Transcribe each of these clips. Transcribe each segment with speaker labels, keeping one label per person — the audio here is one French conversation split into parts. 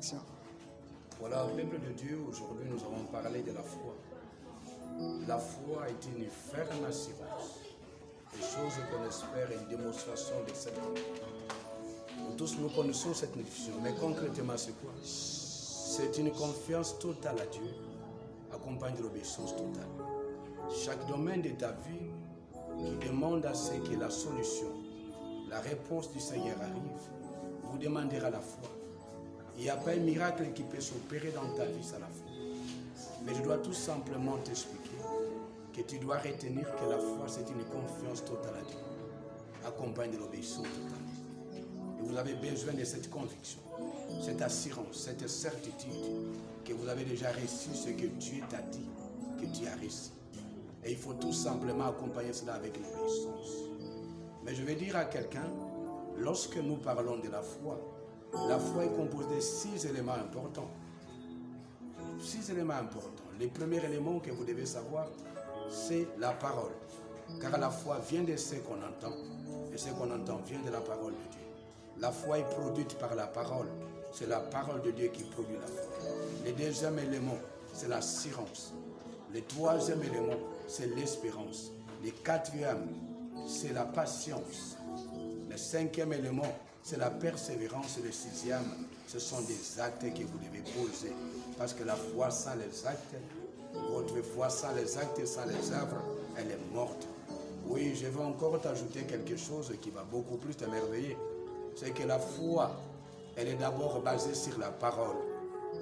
Speaker 1: conviction.
Speaker 2: Voilà, peuple de Dieu, aujourd'hui nous allons parler de la foi. La foi est une ferme assurance des choses qu'on espère, une démonstration de cette foi. Nous tous nous connaissons cette notion, mais concrètement c'est quoi? C'est une confiance totale à Dieu, accompagnée de l'obéissance totale. Chaque domaine de ta vie qui demande à ce que la solution, la réponse du Seigneur arrive, vous demandera la foi. Il n'y a pas un miracle qui peut s'opérer dans ta vie sans la foi. Mais je dois tout simplement t'expliquer que tu dois retenir que la foi, c'est une confiance totale à Dieu, accompagnée de l'obéissance totale. Et vous avez besoin de cette conviction, cette assurance, cette certitude que vous avez déjà reçu ce que Dieu t'a dit, que tu as reçu. Et il faut tout simplement accompagner cela avec l'obéissance. Mais je vais dire à quelqu'un, lorsque nous parlons de la foi est composée de 6 éléments importants. 6 éléments importants. Le premier élément que vous devez savoir, c'est la parole. Car la foi vient de ce qu'on entend. Et ce qu'on entend vient de la parole de Dieu. La foi est produite par la parole. C'est la parole de Dieu qui produit la foi. Le deuxième élément, c'est l'assurance. Le troisième élément, c'est l'espérance. Le quatrième, c'est la patience. Le cinquième élément, c'est la persévérance. Et le sixième, ce sont des actes que vous devez poser. Parce que la foi sans les actes, votre foi sans les actes et sans les œuvres, elle est morte. Oui, je vais encore t'ajouter quelque chose qui va beaucoup plus t'émerveiller. C'est que la foi, elle est d'abord basée sur la parole.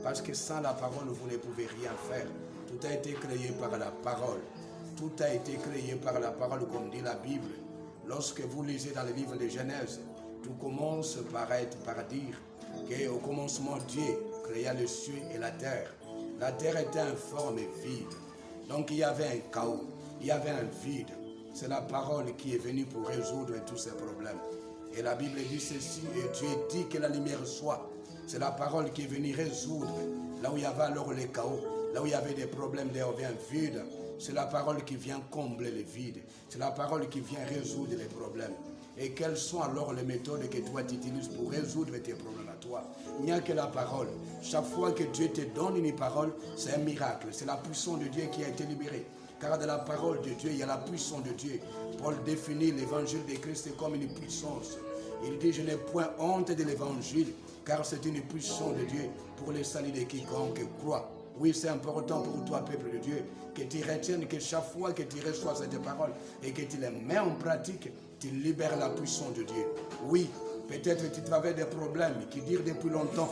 Speaker 2: Parce que sans la parole, vous ne pouvez rien faire. Tout a été créé par la parole. Tout a été créé par la parole, comme dit la Bible. Lorsque vous lisez dans le livre de Genèse, tout commence par dire qu'au commencement, Dieu créa le ciel et la terre. La terre était informe et vide. Donc il y avait un chaos, il y avait un vide. C'est la parole qui est venue pour résoudre tous ces problèmes. Et la Bible dit ceci, et Dieu dit que la lumière soit. C'est la parole qui est venue résoudre. Là où il y avait alors le chaos, là où il y avait des problèmes, il y avait un vide. C'est la parole qui vient combler le vide. C'est la parole qui vient résoudre les problèmes. Et quelles sont alors les méthodes que toi tu utilises pour résoudre tes problèmes à toi? Il n'y a que la parole. Chaque fois que Dieu te donne une parole, c'est un miracle. C'est la puissance de Dieu qui a été libérée. Car de la parole de Dieu, il y a la puissance de Dieu. Paul définit l'évangile de Christ comme une puissance. Il dit, je n'ai point honte de l'évangile, car c'est une puissance de Dieu pour le salut de quiconque croit. Oui, c'est important pour toi, peuple de Dieu, que tu retiennes que chaque fois que tu reçois cette parole et que tu les mets en pratique, tu libères la puissance de Dieu. Oui, peut-être tu traverses des problèmes qui durent depuis longtemps.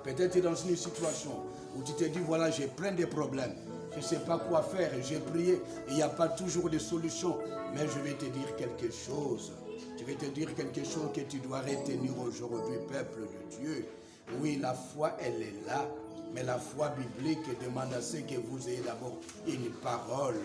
Speaker 2: Peut-être tu es dans une situation où tu te dis, voilà, j'ai plein de problèmes. Je ne sais pas quoi faire, j'ai prié et il n'y a pas toujours de solution. Mais je vais te dire quelque chose. Je vais te dire quelque chose que tu dois retenir aujourd'hui, peuple de Dieu. Oui, la foi, elle est là. Mais la foi biblique demande à ce que vous ayez d'abord une parole.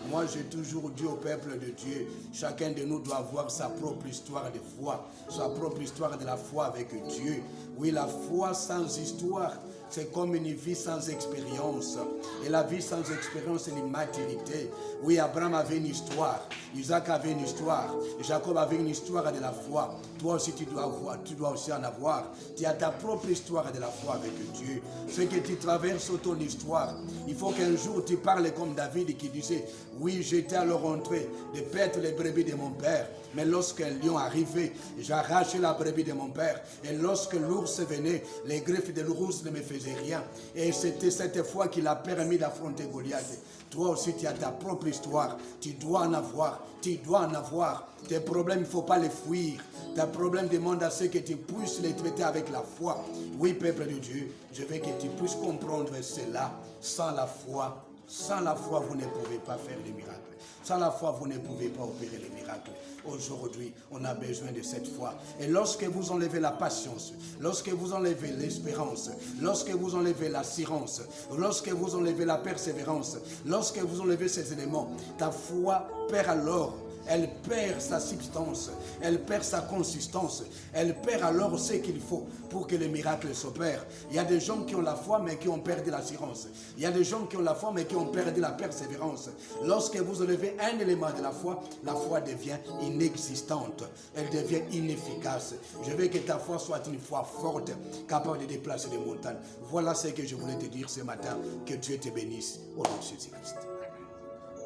Speaker 2: Moi, j'ai toujours dit au peuple de Dieu, chacun de nous doit avoir sa propre histoire de foi, sa propre histoire de la foi avec Dieu. Oui, la foi sans histoire, c'est comme une vie sans expérience. Et la vie sans expérience, c'est l'immaturité. Oui, Abraham avait une histoire, Isaac avait une histoire, Jacob avait une histoire de la foi. Toi aussi, tu dois aussi en avoir. Tu as ta propre histoire de la foi avec Dieu. Ce que tu traverses ton histoire, il faut qu'un jour tu parles comme David qui disait, oui, j'étais alors entré de paître les brebis de mon père. Mais lorsqu'un lion arrivait, j'arrachais la brebis de mon père. Et lorsque l'ours venait, les griffes de l'ours ne me faisaient rien. Et c'était cette fois qu'il a permis d'affronter Goliath. Toi aussi, tu as ta propre histoire. Tu dois en avoir. Tu dois en avoir. Tes problèmes, il ne faut pas les fuir. Tes problèmes demandent à ce que tu puisses les traiter avec la foi. Oui, peuple de Dieu, je veux que tu puisses comprendre cela. Sans la foi, vous ne pouvez pas faire des miracles. Sans la foi, vous ne pouvez pas opérer les miracles. Aujourd'hui, on a besoin de cette foi. Et lorsque vous enlevez la patience, lorsque vous enlevez l'espérance, lorsque vous enlevez l'assurance, lorsque vous enlevez la persévérance, lorsque vous enlevez ces éléments, ta foi perd alors elle perd sa substance, elle perd sa consistance, elle perd alors ce qu'il faut pour que le miracle s'opère. Il y a des gens qui ont la foi mais qui ont perdu l'assurance. Il y a des gens qui ont la foi mais qui ont perdu la persévérance. Lorsque vous enlevez un élément de la foi devient inexistante, elle devient inefficace. Je veux que ta foi soit une foi forte, capable de déplacer les montagnes. Voilà ce que je voulais te dire ce matin. Que Dieu te bénisse au nom de Jésus-Christ.